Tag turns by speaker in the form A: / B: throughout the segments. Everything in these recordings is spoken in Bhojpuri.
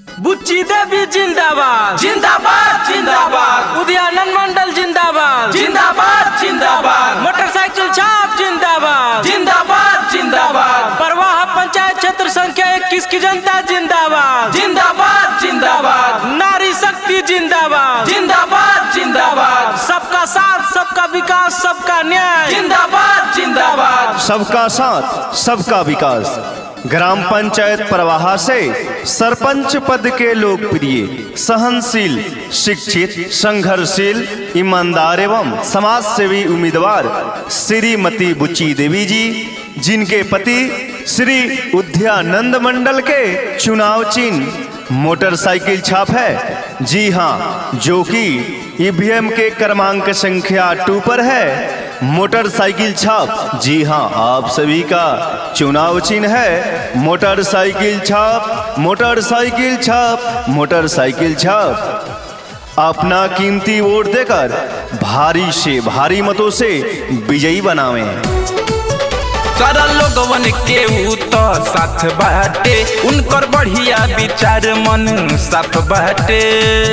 A: बुच्ची देवी जिंदाबाद
B: जिंदाबाद जिंदाबाद।
A: उद्यानंद मंडल जिंदाबाद
B: जिंदाबाद जिंदाबाद।
A: मोटरसाइकिल छाप जिंदाबाद
B: जिंदाबाद जिंदाबाद।
A: परवाह पंचायत क्षेत्र संख्या 21 की जनता जिंदाबाद
B: जिंदाबाद जिंदाबाद।
A: नारी शक्ति जिंदाबाद
B: जिंदाबाद जिंदाबाद।
A: सबका साथ सबका विकास सबका न्याय
B: जिंदाबाद जिंदाबाद।
C: सबका साथ सबका विकास। ग्राम पंचायत परवाहा से सरपंच पद के लोकप्रिय, सहनशील, शिक्षित, संघर्षशील, ईमानदार एवं समाज सेवी उम्मीदवार श्रीमती बुच्ची देवी जी, जिनके पति श्री उद्यानंद मंडल के चुनाव चिन्ह मोटरसाइकिल छाप है। जी हाँ, जो कि ईवीएम के क्रमांक संख्या 2 पर है। मोटरसाइकिल छाप, जी हाँ, आप सभी का चुनाव चिन्ह है मोटरसाइकिल छाप, मोटरसाइकिल छाप, मोटरसाइकिल छाप। अपना कीमती वोट देकर भारी से भारी मतों से विजयी बनावें।
B: सारा लोगवन के ऊ तो साथ बाटे, उनकर बढ़िया विचार मन साफ बाटे।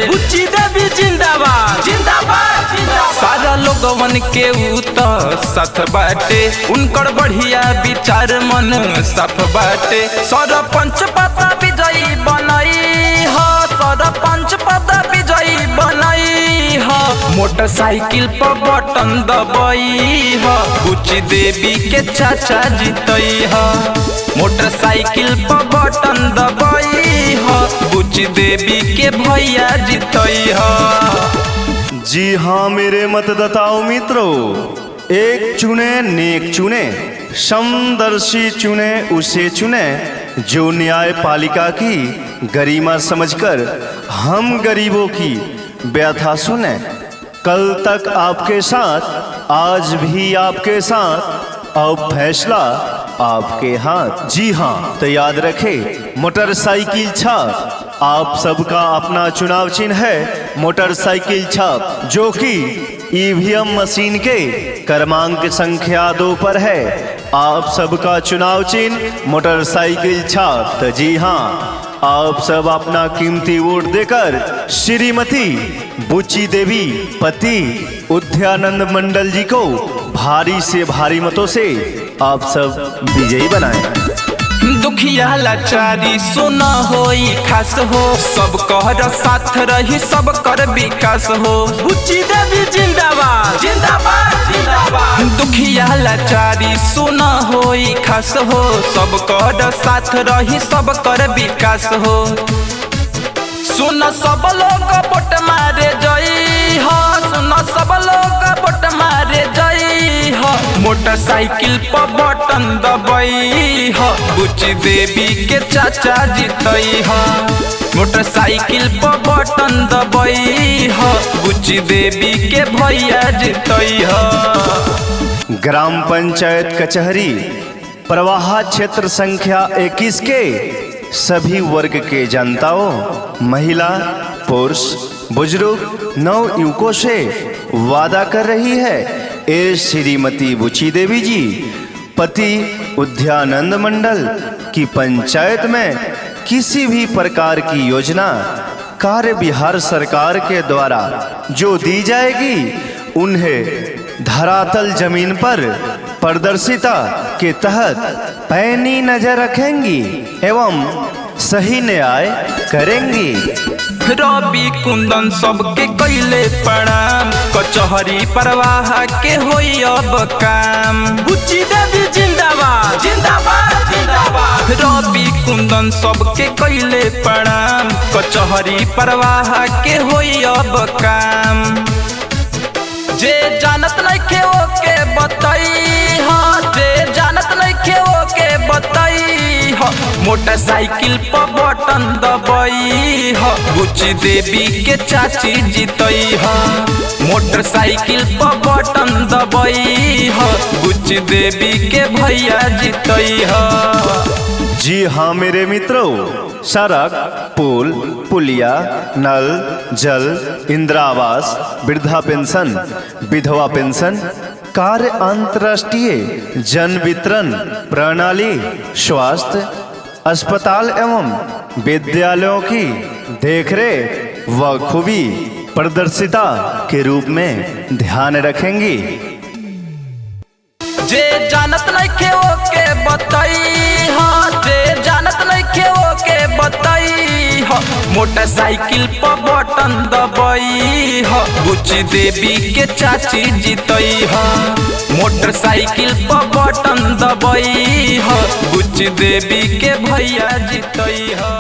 A: बुच्ची देवी जिंदाबाद
B: जिंदाबाद जिंदाबाद। सारा लोगवन के ऊ तो साथ बाटे, उनकर बढ़िया विचार मन साफ बाटे। सरपंच पद विजयी बनई हो, सरपंच पद विजयी बनई हो। मोटरसाइकिल पर बटन दबाई हो, बुच्ची देवी के चाचा जीतई हो। मोटरसाइकिल पर बटन दबाई हो, बुच्ची देवी के भैया जीतई हो।
C: जी हाँ मेरे मतदाताओं मित्रों, एक चुने नेक चुने, समदर्शी चुने उसे चुने जो न्यायपालिका की गरिमा समझकर हम गरीबों की व्यथा सुने। कल तक आपके साथ, आज भी आपके साथ, अब फैसला आपके हाथ। जी हाँ, तो याद रखें, मोटरसाइकिल छाप आप सबका अपना चुनाव चिन्ह है। मोटरसाइकिल छाप जो कि ईवीएम मशीन के क्रमांक संख्या 2 पर है। आप सबका चुनाव चिन्ह मोटरसाइकिल छाप। तो जी हाँ, आप सब अपना कीमती वोट देकर श्रीमती बुच्ची देवी पति उद्यानंद मंडल जी को भारी से भारी मतों से आप सब विजयी बनाएं।
B: दुखिया लाचारी सुना होई खास हो, सब कर साथ रही सब कर विकास हो।
A: बुच्ची देवी जिंदाबाद
B: जिंदाबाद जिंदाबाद। दुखिया लाचारी सुना होई खास हो, सब कर साथ रही सब कर विकास हो। सुन सब लोग वोट मारे जई हो, सुन सब लोग वोट मारे जई हो। मोटरसाइकिल पर बटन दबाई हो, बुच्ची देवी के चाचा जीतई हो। मोटरसाइकिल पर बटन दबाई हो, बुच्ची देवी के भैया जीतई हो।
C: ग्राम पंचायत कचहरी प्रवाहा क्षेत्र संख्या 21 के सभी वर्ग के जनताओं, महिला, पुरुष, बुजुर्ग, नवयुवकों से वादा कर रही है ए श्रीमती बुच्ची देवी जी, पति उद्यानंद मंडल की पंचायत में किसी भी प्रकार की योजना कार्य बिहार सरकार के द्वारा जो दी जाएगी, उन्हें धरातल जमीन पर पारदर्शिता के तहत पैनी नजर रखेंगी एवं सही न्याय करेंगी।
B: रवि कुंदन सबके कैले प्रणाम, कचहरी परवाह के होई अब काम।
A: बुच्ची देवी जिंदाबाद
B: जिंदाबाद जिंदाबाद। रवि कुंदन सबके कैले प्रणाम, कचहरी परवाह के होई अब काम। जे जानत नइखे ओके बताई हो, जे जानत नइखे ओके बताई हो। मोटरसाइकिल पर बटन दबाई हो, बुच्ची देवी के चाची जीतई हो। मोटरसाइकिल पर बटन दबाई हो, बुच्ची देवी के भैया जीतई हो।
C: जी हाँ मेरे मित्रों, सड़क, पुल, पुलिया, नल, जल, इंदिरा आवास, वृद्धा पेंशन, विधवा पेंशन, कार्य अंतर्राष्ट्रीय जन वितरण प्रणाली, स्वास्थ्य, अस्पताल एवं विद्यालयों की देखरेख व खूबी प्रदर्शिता के रूप में ध्यान रखेंगी।
B: जे जानत नइखे ओके बताई हा, जे जानत नइखे ओके बताई हा, मोटरसाइकिल पर बटन दबाई हा, बुच्ची देवी के चाची जीतई हा। मोटरसाइकिल पर बटन दबाई हा, बुच्ची देवी के भैया जीतई हा।